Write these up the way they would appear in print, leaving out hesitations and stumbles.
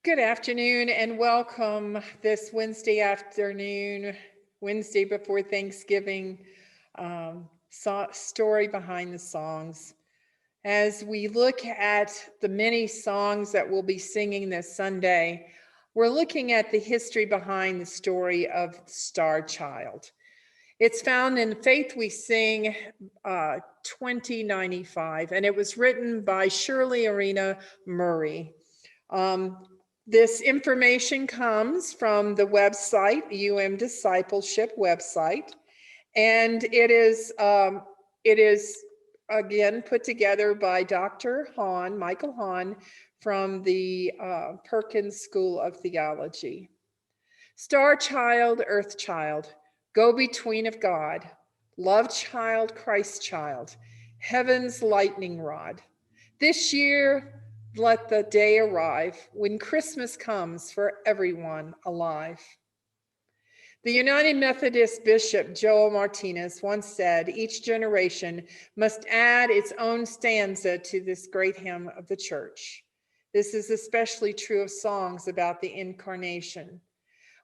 Good afternoon and welcome this Wednesday afternoon, Wednesday before Thanksgiving, story behind the songs. As we look at the many songs that we'll be singing this Sunday, we're looking at the history behind the story of Star Child. It's found in Faith We Sing 2095, and it was written by Shirley Arena Murray. This information comes from the website, Discipleship website, and it is again put together by Dr. Michael Hahn, from the Perkins School of Theology. Star child, earth child, go-between of God, love child, Christ child, heaven's lightning rod. This year, let the day arrive when Christmas comes for everyone alive. The United Methodist Bishop Joel Martinez once said, each generation must add its own stanza to this great hymn of the church. This is especially true of songs about the incarnation.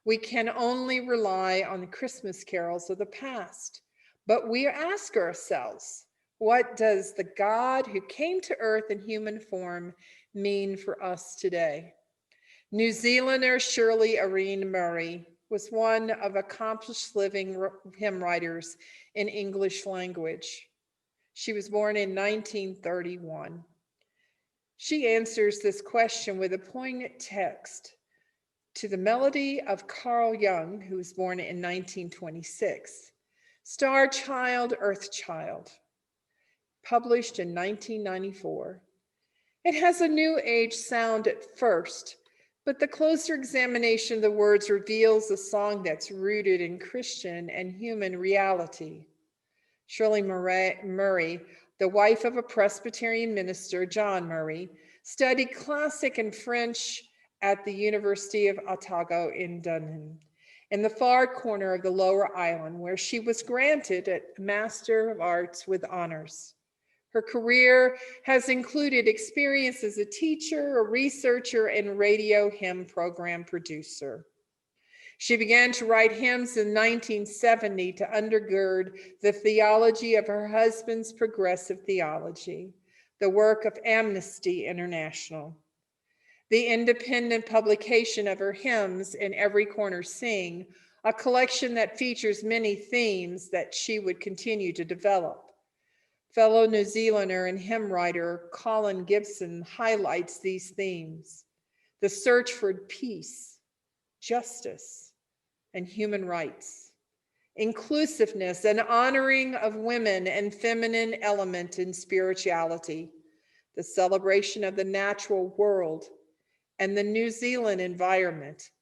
We can only rely on the Christmas carols of the past, but we ask ourselves, what does the God who came to earth in human form mean for us today? New Zealander Shirley Arena Murray was one of accomplished living hymn writers in English language. She was born in 1931. She answers this question with a poignant text to the melody of Carl Jung, who was born in 1926. Star Child, Earth Child, published in 1994. It has a new age sound at first, but the closer examination of the words reveals a song that's rooted in Christian and human reality. Shirley Murray, the wife of a Presbyterian minister, John Murray, studied classic and French at the University of Otago in Dunedin, in the far corner of the Lower Island, where she was granted a Master of Arts with honors. Her career has included experience as a teacher, a researcher, and radio hymn program producer. She began to write hymns in 1970 to undergird the theology of her husband's progressive theology, the work of Amnesty International. The independent publication of her hymns, In Every Corner Sing, a collection that features many themes that she would continue to develop. Fellow New Zealander and hymn writer Colin Gibson highlights these themes: the search for peace, justice, and human rights, inclusiveness and honoring of women and feminine element in spirituality, the celebration of the natural world and the New Zealand environment,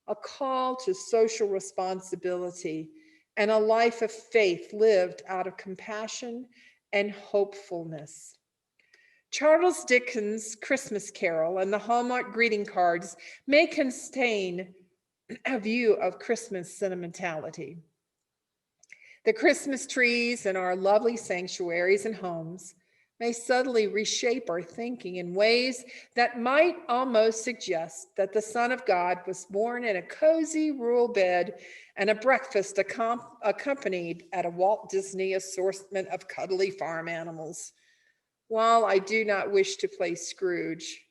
a call to social responsibility, and a life of faith lived out of compassion and hopefulness. Charles Dickens' Christmas Carol and the Hallmark greeting cards may contain a view of Christmas sentimentality. The Christmas trees in our lovely sanctuaries and homes may subtly reshape our thinking in ways that might almost suggest that the Son of God was born in a cozy rural bed and a breakfast accompanied at a Walt Disney assortment of cuddly farm animals. While I do not wish to play Scrooge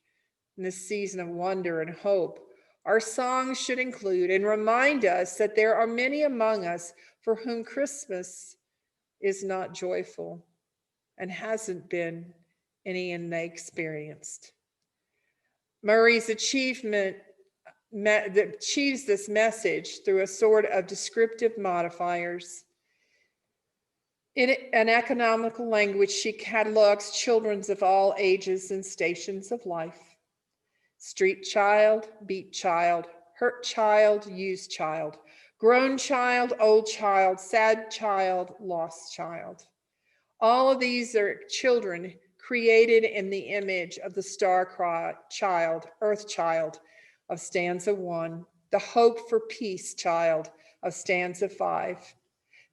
in this season of wonder and hope, our songs should include and remind us that there are many among us for whom Christmas is not joyful and hasn't been any and they experienced. Murray's achieves this message through a sort of descriptive modifiers. In an economical language, she catalogs children of all ages and stations of life: street child, beat child, hurt child, used child, grown child, old child, sad child, lost child. All of these are children created in the image of the star child, earth child of stanza 1, the hope for peace child of stanza 5.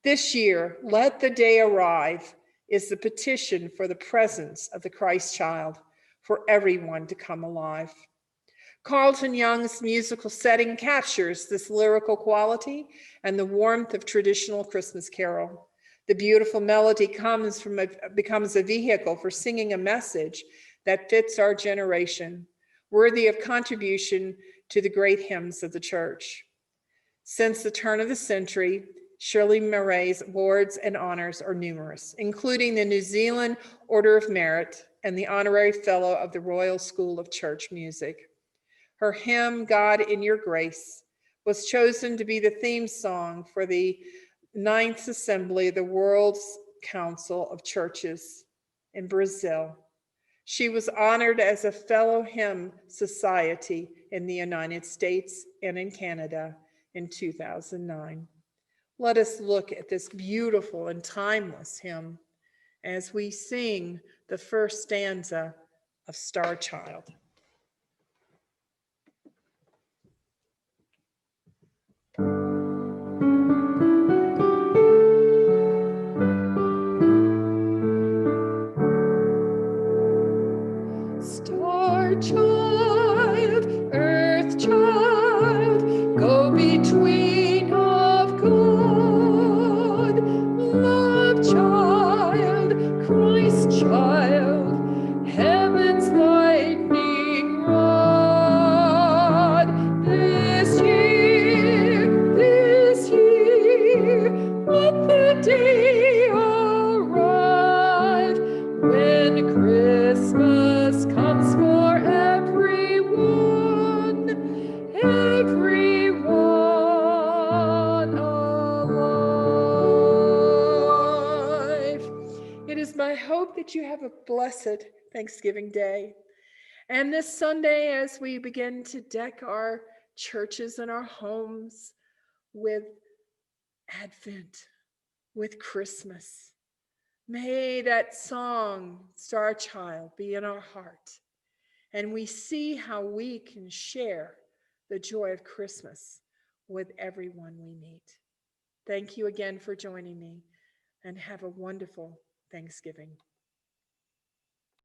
This year, let the day arrive is the petition for the presence of the Christ child for everyone to come alive. Carlton Young's musical setting captures this lyrical quality and the warmth of traditional Christmas carol. The beautiful melody becomes a vehicle for singing a message that fits our generation, worthy of contribution to the great hymns of the church. Since the turn of the century, Shirley Murray's awards and honors are numerous, including the New Zealand Order of Merit and the Honorary Fellow of the Royal School of Church Music. Her hymn, God in Your Grace, was chosen to be the theme song for the Ninth Assembly of the World's Council of Churches in Brazil. She was honored as a fellow hymn society in the United States and in Canada in 2009. Let us look at this beautiful and timeless hymn as we sing the first stanza of Star Child. Star child, earth child, go between of God. Love child, Christ child, heaven's lightning rod. This year, let the day arrive when Christmas comes for everyone alive. It is my hope that you have a blessed Thanksgiving Day. And this Sunday, as we begin to deck our churches and our homes with Advent, with Christmas, may that song, Star Child, be in our heart. And we see how we can share the joy of Christmas with everyone we meet. Thank you again for joining me, and have a wonderful Thanksgiving.